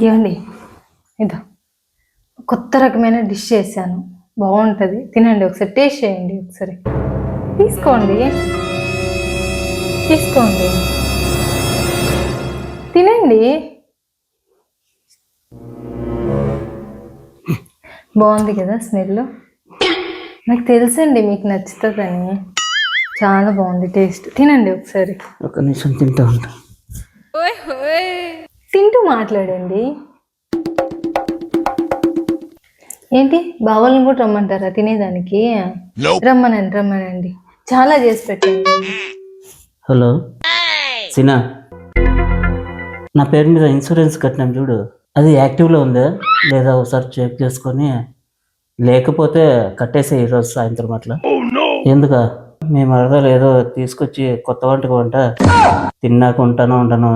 ఇవ్వండి, ఇదో కొత్త రకమైన డిష్ చేశాను, బాగుంటుంది, తినండి, ఒకసారి టేస్ట్ చేయండి, ఒకసారి తీసుకోండి, తీసుకోండి, తినండి. బాగుంది కదా స్మెల్? నాకు తెలుసండి మీకు నచ్చుతుందని. చాలా బాగుంది టేస్ట్, తినండి ఒకసారి. ఒక నిమిషం తింటూ ఉంటా. తింటూ మాట్లాడండి. ఏంటి బావల్ని కూడా రమ్మంటారా తినేదానికి? రమ్మనండి, రమ్మనండి, చాలా చేసి పెట్టండి. హలో సినా, నా పేరు మీద ఇన్సూరెన్స్ కట్టినాం చూడు, అది యాక్టివ్లో ఉందా లేదా ఒకసారి చెక్ చేసుకొని, లేకపోతే కట్టేసే ఈరోజు సాయంత్రం అట్లా. ఎందుక మేము అడగలేదు, ఏదో తీసుకొచ్చి కొత్త వంటకు వంట తిన్నాక ఉంటాను.